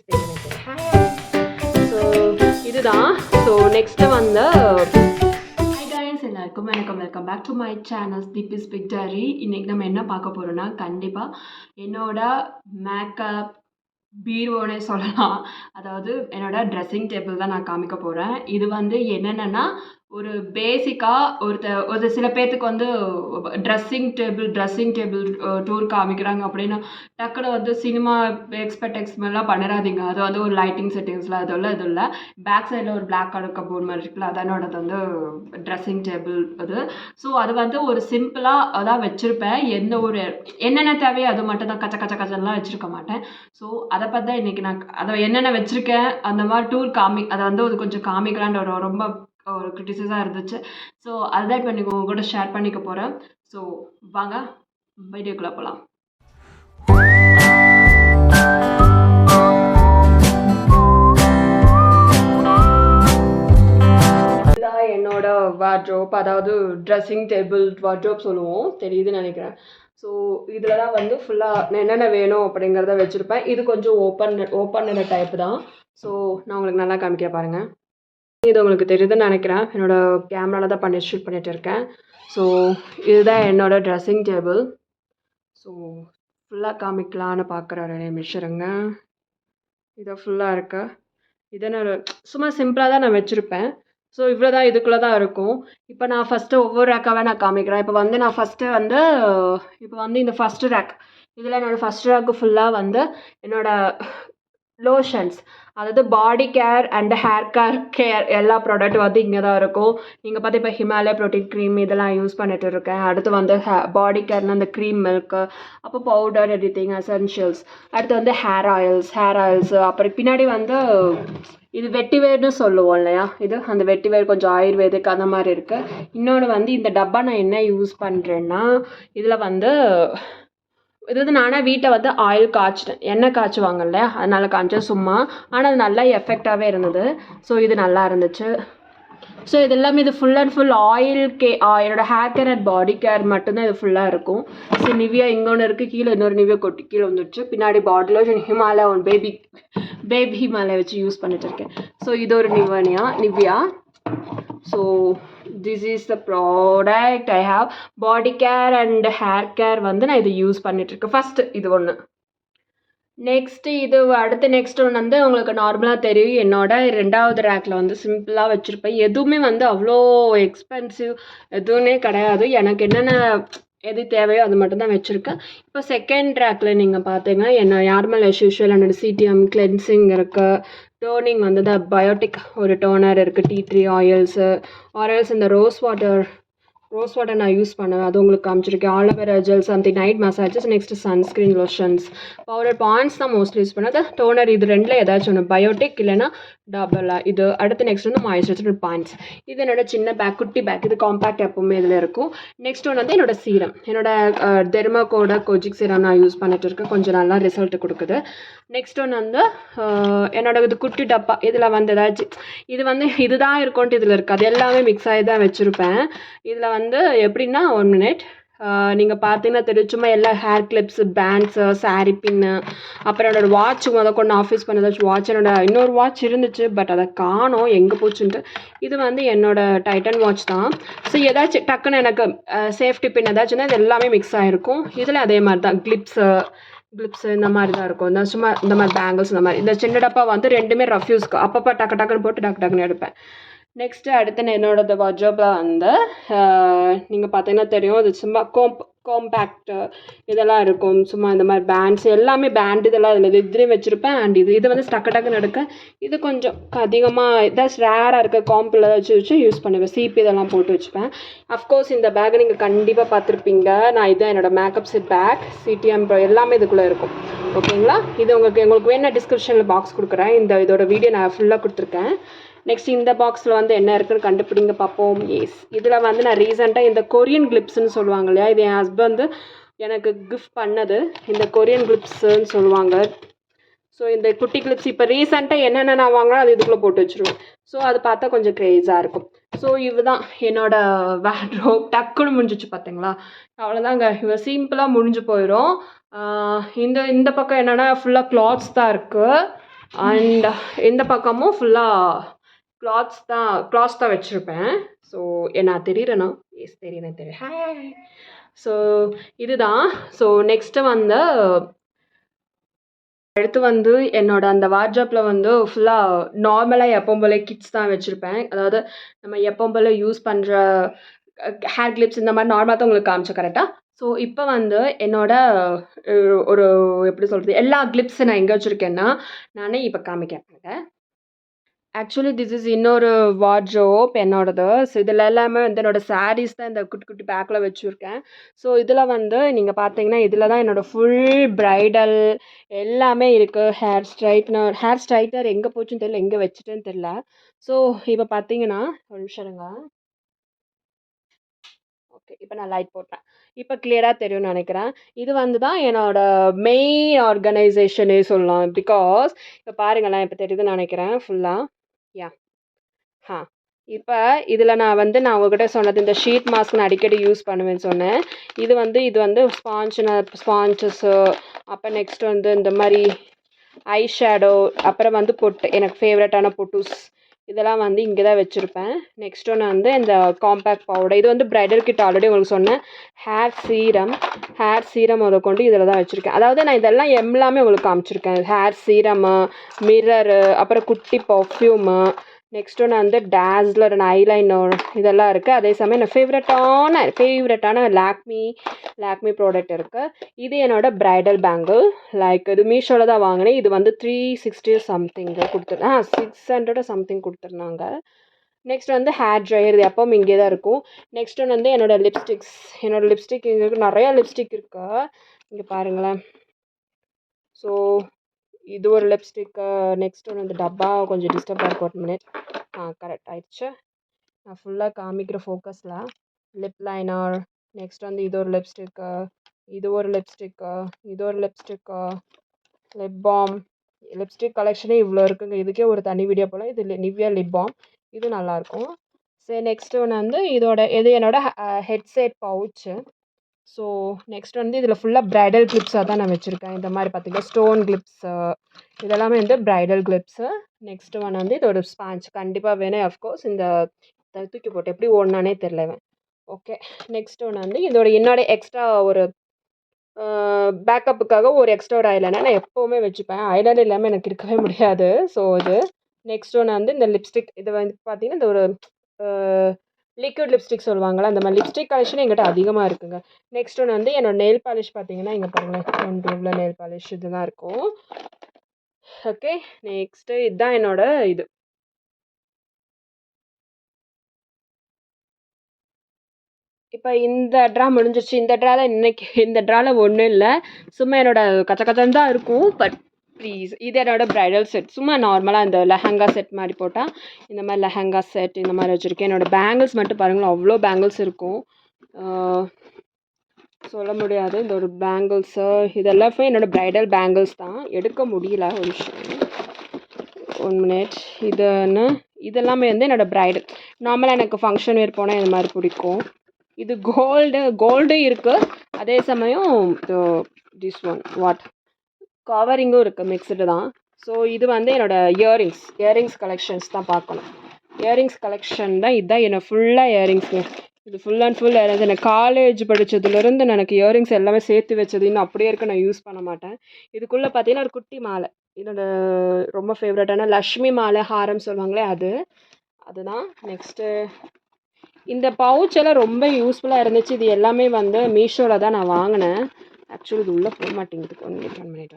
stay connected. So இதுதான். So next வந்து hi guys, எல்லாருக்கும் welcome back to my channel Deepi's big diary. இன்றைக்கி நம்ம என்ன பார்க்க போகிறோன்னா, கண்டிப்பாக என்னோட மேக்கப் பீரோனே சொல்லலாம். அதாவது என்னோட ட்ரெஸ்ஸிங் டேபிள் தான் நான் காமிக்க போகிறேன். இது வந்து என்னென்னா, ஒரு பேசிக்காக ஒரு சில பேர்த்துக்கு வந்து ட்ரெஸ்ஸிங் டேபிள் டூர் காமிக்கிறாங்க அப்படின்னா டக்குனு வந்து சினிமா எக்ஸ்பெக்ட்மெல்லாம் பண்ணிடாதீங்க. அது வந்து ஒரு லைட்டிங் செட்டிங்ஸில் அதெல்லாம் இது இல்லை. பேக் சைடில் ஒரு பிளாக் கலர் கபோர்ட் மாதிரி இருக்குல்ல, அதனோடது வந்து ட்ரெஸ்ஸிங் டேபிள் அது. ஸோ அது வந்து ஒரு சிம்பிளாக அதான் வச்சுருப்பேன். எந்த ஒரு என்னென்ன தேவையோ அது மட்டும் தான், கச்செல்லாம் வச்சுருக்க மாட்டேன். ஸோ அதை பற்றி தான் இன்றைக்கி நான் அதை என்னென்ன வச்சுருக்கேன் அந்த மாதிரி டூர் அதை வந்து அது கொஞ்சம் காமிக்கலான்ற ஒரு ரொம்ப ஒரு கிரிட்டிசிஸாக இருந்துச்சு. ஸோ அதுதான் இப்போ நீங்கள் உங்க கூட ஷேர் பண்ணிக்க போகிறேன். ஸோ வாங்க வீடியோக்குள்ளே போகலாம். இதுதான் என்னோட வார்ட்ரோப், அதாவது ட்ரெஸ்ஸிங் டேபிள் வார்ட்ரோப் சொல்லுவோம், தெரியுதுன்னு நினைக்கிறேன். ஸோ இதில் தான் வந்து ஃபுல்லாக என்னென்ன வேணும் அப்படிங்கிறத வச்சுருப்பேன். இது கொஞ்சம் ஓப்பன் டைப் தான். ஸோ நான் உங்களுக்கு நல்லா காமிக்க பாருங்கள். இது உங்களுக்கு தெரியுதுன்னு நினைக்கிறேன். என்னோடய கேமராவில் தான் ஷூட் பண்ணிகிட்டு இருக்கேன். ஸோ இதுதான் என்னோடய ட்ரெஸ்ஸிங் டேபிள். ஸோ ஃபுல்லாக காமிக்கலான்னு பார்க்குற ஒரு நிமிஷருங்க. இதை ஃபுல்லாக இருக்கு. இதை நான் சும்மா சிம்பிளாக தான் நான் வச்சுருப்பேன். ஸோ இவ்வளோ தான், இதுக்குள்ளே தான் இருக்கும். இப்போ நான் ஃபஸ்ட்டு ஒவ்வொரு ரேக்காகவே நான் காமிக்கிறேன். இப்போ வந்து நான் இப்போ வந்து இந்த ஃபஸ்ட்டு ரேக், இதில் என்னோடய ஃபஸ்ட் ரேக்கு ஃபுல்லாக வந்து என்னோடய லோஷன்ஸ், அதாவது பாடி கேர் அண்ட் ஹேர் கேர் எல்லா ப்ராடக்ட் வந்து இங்கே தான் இருக்கும். நீங்கள் பார்த்து இப்போ ஹிமாலயா ப்ரோட்டீன் க்ரீம் இதெல்லாம் யூஸ் பண்ணிட்டு இருக்கேன். அடுத்து வந்து பாடி கேர்னால் அந்த க்ரீம் மில்க்கு, அப்போ பவுடர் எவ்ரிதிங் எசென்ஷியல்ஸ். அடுத்து வந்து ஹேர் ஆயில்ஸ். அப்புறம் பின்னாடி வந்து இது வெட்டிவேர்னு சொல்லுவோம் இல்லையா, இது அந்த வெட்டிவேர் கொஞ்சம் ஆயுர்வேதிக் அந்த மாதிரி இருக்குது. இன்னொன்று வந்து இந்த டப்பா நான் என்ன யூஸ் பண்ணுறேன்னா, இதில் வந்து இது வந்து நானாக வீட்டில் வந்து ஆயில் காய்ச்சிட்டேன், எண்ணெய் காய்ச்சுவாங்க இல்லையா, அதனால் காய்ச்சேன் சும்மா. ஆனால் அது நல்லா எஃபெக்டாகவே இருந்தது. ஸோ இது நல்லா இருந்துச்சு. ஸோ இது எல்லாமே இது ஃபுல் அண்ட் ஃபுல் என்னோடய hair care and body care மட்டும்தான் இது ஃபுல்லாக இருக்கும். ஸோ நிவியா இங்கே ஒன்று இருக்குது, கீழே இன்னொரு நிவியா கொட்டி கீழே வந்துடுச்சு. பின்னாடி பாடி லோஷன் ஹிமாலயா ஒன்று பேபி ஹிமாலயா வச்சு யூஸ் பண்ணிட்டு இருக்கேன். ஸோ இது ஒரு Nivea. So this is the product I have. Body care and hair care வந்து நான் இது யூஸ் பண்ணிகிட்ருக்கேன். ஃபஸ்ட்டு இது ஒன்று. நெக்ஸ்ட் ஒன்று வந்து உங்களுக்கு நார்மலாக தெரியும், என்னோட 2வது ரேக்கில் வந்து சிம்பிளாக வச்சுருப்பேன். எதுவுமே வந்து அவ்வளோ எக்ஸ்பென்சிவ் எதுவுமே கிடையாது. எனக்கு என்னென்ன எது தேவையோ அது மட்டும்தான் வச்சுருக்கேன். இப்போ செகண்ட் ரேக்கில் நீங்கள் பார்த்தீங்கன்னா நார்மல் as usual என்னோடய சிடிஎம் கிளென்சிங் இருக்குது. டோனிங் வந்து த பயோட்டிக் ஒரு டோனர் இருக்குது, டீ ட்ரீ ஆயில்ஸ் இந்த ரோஸ் வாட்டர் நான் யூஸ் பண்ணுவேன், அது உங்களுக்கு காமிச்சிருக்கேன். Aloe vera gel, something night massages, next sunscreen lotions, powder points தான் மோஸ்ட்லி யூஸ் பண்ணது. டோனர் இது ரெண்டில் ஏதாச்சும் ஒன்று, பயோட்டிக் இல்லைன்னா டபுளா இது. அடுத்து நெக்ஸ்ட் வந்து மாய்ஸ்சரைசர் பாயிண்ட்ஸ். இது என்னோட சின்ன பேக், குட்டி பேக், இது காம்பேக்ட் எப்பவுமே இதில் இருக்கும். நெக்ஸ்ட் ஒன்று வந்து என்னோட சீரம், என்னோட டெர்மாகோட கோஜிக் சீரம் நான் யூஸ் பண்ணிட்டு இருக்கேன், கொஞ்சம் நல்லா ரிசல்ட் கொடுக்குது. நெக்ஸ்ட் ஒன்று வந்து என்னோட இது குட்டி டப்பா, இதில் வந்து ஏதாச்சும் இது வந்து இதுதான் இருக்கும்ட்டு இதில் இருக்காது, எல்லாமே மிக்ஸ் ஆகி தான் வச்சுருப்பேன். இதில் வந்து எப்படின்னா 1 மினிட் நீங்கள் பார்த்தீங்கன்னா தெரியும், சும்மா எல்லா ஹேர் கிளிப்ஸு, பேண்ட்ஸு, சாரீ பின்னு, அப்புறம் என்னோடய வாட்ச் கொண்டு ஆஃபீஸ் பண்ணதாச்சும் வாட்ச், இன்னொரு வாட்ச் இருந்துச்சு, பட் அதை காணோம் எங்கே போச்சுன்ட்டு. இது வந்து என்னோடய டைட்டன் வாட்ச் தான். ஸோ ஏதாச்சும் டக்குன்னு எனக்கு சேஃப்டி பின் ஏதாச்சும்னா இது எல்லாமே மிக்ஸ் ஆகிருக்கும். இதில் அதே மாதிரி தான் கிளிப்ஸு இந்த மாதிரி தான் இருக்கும். இந்த சும்மா இந்த மாதிரி பேங்கிள்ஸ், இந்த மாதிரி இந்த சின்ன டப்பா வந்து ரெண்டுமே ரஃப்யூஸ்க்கு அப்பப்போ டக்குன்னு போட்டு டக்குன்னு எடுப்பேன். நெக்ஸ்ட்டு அடுத்து என்னோடய வார்ட்ரோப்பில் வந்து நீங்கள் பார்த்தீங்கன்னா தெரியும், அது சும்மா காம்பேக்டு இதெல்லாம் இருக்கும். சும்மா இந்த மாதிரி பேண்ட்ஸ் எல்லாமே இதெல்லாம் இதில் இதுலேயும் வச்சுருப்பேன். அண்ட் இது வந்து டக்குன்னு எடுக்க, இது கொஞ்சம் அதிகமாக ஏதாச்சும் ரேராக இருக்க காம்பில் வச்சு யூஸ் பண்ணுவேன். சிபி இதெல்லாம் போட்டு வச்சுப்பேன். அஃப்கோர்ஸ் இந்த பேக்கை நீங்கள் கண்டிப்பாக பார்த்துருப்பீங்க. நான் இதான் என்னோடய மேக்கப் செட் பேக், சிடிஎம் எல்லாமே இதுக்குள்ளே இருக்கும். ஓகேங்களா? இது உங்களுக்கு வேணா டிஸ்கிரிப்ஷனில் பாக்ஸ் கொடுக்குறேன். இதோட வீடியோ நான் ஃபுல்லாக கொடுத்துருக்கேன். நெக்ஸ்ட் இந்த பாக்ஸில் வந்து என்ன இருக்குன்னு கண்டுபிடிங்க பார்ப்போம். எஸ், இதில் வந்து நான் ரீசெண்டாக இந்த கொரியன் கிளிப்ஸ்ன்னு சொல்லுவாங்க இல்லையா, இது என் ஹஸ்பண்ட் எனக்கு கிஃப்ட் பண்ணது. இந்த கொரியன் கிளிப்ஸுன்னு சொல்லுவாங்க. ஸோ இந்த குட்டி கிளிப்ஸ் இப்போ ரீசெண்டாக என்னென்ன நான் வாங்கினா அது இதுக்குள்ளே போட்டு வச்சுருவேன். ஸோ அது பார்த்தா கொஞ்சம் க்ரேஸாக இருக்கும். ஸோ இதுதான் என்னோடய வார்ட்ரோப். டக்குன்னு முடிஞ்சிச்சு பார்த்தீங்களா, அவ்வளோதாங்க. இவ சிம்பிளாக முடிஞ்சு போயிடும். இந்த பக்கம் என்னென்னா ஃபுல்லாக கிளாத்ஸ் தான் இருக்குது. அண்ட் இந்த பக்கமும் ஃபுல்லாக கிளாத்ஸ் தான் வச்சுருப்பேன். ஸோ நான் தெரியுறேண்ணா? எஸ் தெரியும். ஹாய். ஸோ இதுதான். ஸோ நெக்ஸ்ட்டு வந்து அடுத்து வந்து என்னோட அந்த வார்ட்ரோப்பில் வந்து ஃபுல்லாக நார்மலாக எப்பவும் போல கிட்ஸ் தான் வச்சுருப்பேன். அதாவது நம்ம எப்பவும் போல யூஸ் பண்ணுற ஹேர் கிளிப்ஸ் இந்த மாதிரி நார்மலாக தான் உங்களுக்கு காமிச்சேன் கரெக்டாக. ஸோ இப்போ வந்து என்னோட ஒரு எப்படி சொல்கிறது, எல்லா கிளிப்ஸும் நான் எங்கே வச்சுருக்கேன்னா நானே இப்போ காமிக்கிறேன். ஆக்சுவலி திஸ் இஸ் இன்னொரு வார்ட்ரோப் என்னோடது. ஸோ இதில் எல்லாமே வந்து என்னோடய சாரீஸ் தான் இந்த குட்டி குட்டி பேக்கில் வச்சுருக்கேன். ஸோ இதில் வந்து நீங்கள் பார்த்தீங்கன்னா இதில் தான் என்னோடய ஃபுல் ப்ரைடல் எல்லாமே இருக்குது. ஹேர் ஸ்ட்ரைட்னர் எங்கே போச்சுன்னு தெரியல, எங்கே வச்சுட்டேன்னு தெரியல. ஸோ இப்போ பார்த்தீங்கன்னா ஒரு நிமிஷம் இருங்க. ஓகே, இப்போ நான் லைட் போட்டேன். இப்போ கிளியராக தெரியும்னு நினைக்கிறேன். இது வந்து தான் என்னோடய மெயின் ஆர்கனைசேஷனே சொல்லலாம். பிகாஸ் இப்போ பாருங்களேன், இப்போ தெரியுதுன்னு நினைக்கிறேன் ஃபுல்லாக. யா இப்போ இதில் நான் உங்ககிட்ட சொன்னது இந்த ஷீட் மாஸ்க் நான் அடிக்கடி யூஸ் பண்ணுவேன்னு சொன்னேன். இது வந்து ஸ்பான்சஸ்ஸு, அப்போ நெக்ஸ்ட் வந்து இந்த மாதிரி ஐ ஷேடோ, அப்புறம் வந்து பொட்டு, எனக்கு ஃபேவரட்டான பொட்டுஸ் இதெல்லாம் வந்து இங்கே தான் வச்சுருப்பேன். நெக்ஸ்ட் ஒன்று வந்து இந்த காம்பேக்ட் பவுடர். இது வந்து ப்ரைடல் கிட் ஆல்ரெடி உங்களுக்கு சொன்னேன். ஹேர் சீரம் அதை கொண்டு இதில் தான் வச்சுருக்கேன். அதாவது நான் இதெல்லாம் எல்லாமே உங்களுக்கு காமிச்சிருக்கேன். ஹேர் சீரமு, மிரரு, அப்புறம் குட்டி பர்ஃப்யூமு, நெக்ஸ்ட் ஒன்று வந்து டேஸ்லர் அண்ட் ஐலைனர் இதெல்லாம் இருக்குது. அதே சமயம் எனக்கு ஃபேவரட்டான லாக்மி ப்ராடக்ட் இருக்குது. இது என்னோடய ப்ரைடல் பேங்கிள். லைக் இது மீஷோவில் தான் வாங்கினேன். இது வந்து 360 சம்திங் 600 சம்திங் கொடுத்துருந்தாங்க. நெக்ஸ்ட் வந்து ஹேர் ட்ரையர். இது எப்பவும் இங்கே தான் இருக்கும். நெக்ஸ்ட் ஒன்று வந்து என்னோடய லிப்ஸ்டிக் இங்கே இருக்குது. நிறையா லிப்ஸ்டிக் இருக்குது, இங்கே பாருங்களேன். ஸோ இது ஒரு லிப்ஸ்டிக்கு. நெக்ஸ்ட் ஒன்று இந்த டப்பா கொஞ்சம் டிஸ்டர்பாக இருக்கும். 1 மினிட். கரெக்ட் ஆயிடுச்சு. நான் ஃபுல்லாக காமிக்கிற ஃபோக்கஸில். லிப் லைனர், நெக்ஸ்ட் வந்து இது ஒரு லிப்ஸ்டிக்கு, இது ஒரு லிப்ஸ்டிக்கு, லிப் பாம். லிப்ஸ்டிக் கலெக்ஷனே இவ்வளோ இருக்குங்க. இதுக்கே ஒரு தனி வீடியோ போல். இது நிவ்யா லிப் பாம், இது நல்லாயிருக்கும். சரி, நெக்ஸ்ட் ஒன்று வந்து இது என்னோட ஹெட்செட் பவுச்சு. ஸோ நெக்ஸ்ட் வந்து இதில் ஃபுல்லாக ப்ரைடல் கிளிப்ஸாக தான் நான் வச்சுருக்கேன். இந்த மாதிரி பார்த்திங்கன்னா ஸ்டோன் கிளிப்ஸு இதெல்லாமே வந்து ப்ரைடல் கிளிப்ஸு. நெக்ஸ்ட் ஒன் வந்து இது ஒரு ஸ்பாஞ்ச் கண்டிப்பாக வேணும். அஃப்கோர்ஸ் இந்த தூக்கி போட்டு எப்படி ஓடனானே தெரியல. ஓகே, நெக்ஸ்ட் ஒன்று வந்து என்னோட எக்ஸ்ட்ரா ஒரு பேக்கப்புக்காக ஒரு எக்ஸ்ட்ரா ஒரு ஐலைனர் நான் எப்போவுமே வச்சுப்பேன். ஐலைனர் இல்லாமல் எனக்கு இருக்கவே முடியாது. ஸோ இது நெக்ஸ்ட் ஒன்று வந்து இந்த லிப்ஸ்டிக். இது வந்து பார்த்திங்கன்னா இந்த ஒரு லிக்விட் லிப்ஸ்டிக் சொல்லுவாங்களா, அந்த மாதிரி லிப்ஸ்டிக் கலெக்ஷன் எங்கிட்ட அதிகமாக இருக்குங்க. நெக்ஸ்ட் ஒன்று வந்து என்னோட நெயில் பாலிஷ் பார்த்தீங்கன்னா இங்கே பாருங்களேன், இவ்வளோ நெயில் பாலிஷ் இதுதான் இருக்கும். ஓகே, நெக்ஸ்ட்டு இதுதான் என்னோட இது. இப்போ இந்த ட்ரா முடிஞ்சிருச்சு. இந்த ட்ராவில் ஒன்றும் இல்லை, சும்மா என்னோட கச்சன்னு தான் இருக்கும். பட் ப்ளீஸ், இது என்னோட ப்ரைடல் செட். சும்மா நார்மலாக இந்த லெஹங்கா செட் மாதிரி போட்டால் இந்த மாதிரி லெஹங்கா செட் இந்த மாதிரி வச்சுருக்கேன். என்னோடய பேங்கிள்ஸ் மட்டும் பாருங்களேன், அவ்வளோ பேங்கிள்ஸ் இருக்கும், சொல்ல முடியாது. இந்த ஒரு பேங்கிள்ஸு இதெல்லாமே என்னோடய ப்ரைடல் பேங்கிள்ஸ் தான். எடுக்க முடியல, ஒரு விஷயம் 1 மினிட். இதெல்லாமே வந்து என்னோடய ப்ரைடல். நார்மலாக எனக்கு ஃபங்க்ஷன் வேர் போனால் இந்த மாதிரி பிடிக்கும். இது கோல்டு இருக்குது, அதே சமயம் திஸ் ஒன் கவரிங்கும் இருக்குது, மிக்சடு தான். ஸோ இது வந்து என்னோடய இயரிங்ஸ் கலெக்ஷன்ஸ் தான் பார்க்கணும். இயரிங்ஸ் கலெக்ஷன் தான் இதுதான் என்னோட ஃபுல்லாக இயரிங்ஸுங்க. இது ஃபுல் அண்ட் ஃபுல் இயரிங்ஸ். எனக்கு காலேஜ் படித்ததுலேருந்து எனக்கு இயரிங்ஸ் எல்லாமே சேர்த்து வச்சது இன்னும் அப்படியே இருக்க, நான் யூஸ் பண்ண மாட்டேன். இதுக்குள்ளே பார்த்தீங்கன்னா ஒரு குட்டி மாலை, என்னோட ரொம்ப ஃபேவரட்டான லக்ஷ்மி மாலை ஹாரம் சொல்லுவாங்களே அதுதான். நெக்ஸ்ட்டு இந்த பவுச் எல்லாம் ரொம்ப யூஸ்ஃபுல்லாக இருந்துச்சு. இது எல்லாமே வந்து மீஷோவில் தான் நான் வாங்கினேன். ஆக்சுவலி இது உள்ளே போக மாட்டேங்குது. 1 மினிட்.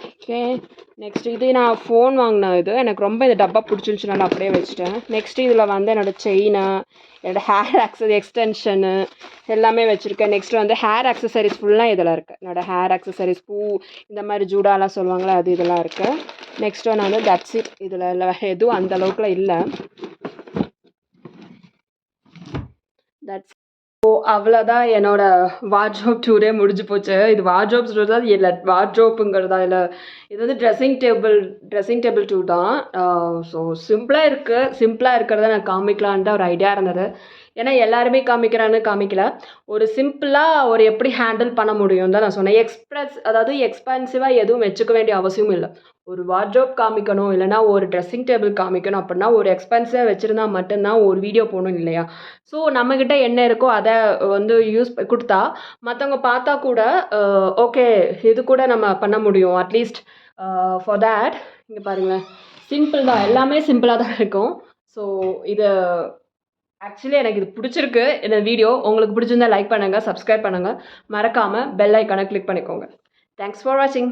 ஓகே, நெக்ஸ்ட் இது நான் ஃபோன் வாங்கினேன். இது எனக்கு ரொம்ப இந்த டப்பா பிடிச்சிருந்துச்சு, நான் அப்படியே வச்சுட்டேன். நெக்ஸ்ட் இதில் வந்து என்னோடய செயினு, என்னோடய ஹேர் எக்ஸ்டென்ஷனு எல்லாமே வச்சுருக்கேன். நெக்ஸ்ட் வந்து ஹேர் ஆக்சசரிஸ் ஃபுல்லாக இதில் இருக்குது. என்னோடய ஹேர் ஆக்சசரிஸ், பூ, இந்த மாதிரி ஜூடாலாம் சொல்லுவாங்களே இதெல்லாம் இருக்குது. நெக்ஸ்ட் ஒன்று வந்து தட்ஸ் இட். இதில் எதுவும் அந்த அளவுக்குலாம் இல்லை. தட்ஸ் அவ்வளோதான். என்னோடய வார்ட்ரோப் டூரே முடிஞ்சு போச்சு. இது வார்ட்ரோப் டூர் தான், இல்லை வார்ட்ரோப்புங்கிறதா இல்லை, இது வந்து ட்ரெஸ்ஸிங் டேபிள் டூர் தான். ஸோ சிம்பிளாக இருக்கிறத நான் காமிக்கலான்ட்டு ஒரு ஐடியா இருந்தது. ஏன்னா எல்லாருமே காமிக்கல. ஒரு சிம்பிளாக ஒரு எப்படி ஹேண்டில் பண்ண முடியும் தான் நான் சொன்னேன். அதாவது எக்ஸ்பென்சிவாக எதுவும் வச்சுக்க வேண்டிய அவசியமும் இல்லை. ஒரு வார்ட்ரோப் காமிக்கணும், இல்லைனா ஒரு ட்ரெஸ்ஸிங் டேபிள் காமிக்கணும் அப்படின்னா ஒரு எக்ஸ்பென்சிவாக வச்சுருந்தா மட்டும்தான் ஒரு வீடியோ போடணும் இல்லையா? ஸோ நம்மக்கிட்ட என்ன இருக்கோ அதை வந்து கொடுத்தா மற்றவங்க பார்த்தா கூட ஓகே இது கூட நம்ம பண்ண முடியும். அட்லீஸ்ட் ஃபார் தேட் இங்கே பாருங்களேன், சிம்பிள் தான், எல்லாமே சிம்பிளாக தான் இருக்கும். ஸோ இது ஆக்சுவலி எனக்கு இது பிடிச்சிருக்கு. இந்த வீடியோ உங்களுக்கு பிடிச்சிருந்தா லைக் பண்ணுங்கள், சப்ஸ்கிரைப் பண்ணுங்கள், மறக்காமல் பெல் ஐக்கானை கிளிக் பண்ணிக்கோங்க. தேங்க்ஸ் ஃபார் வாட்சிங்.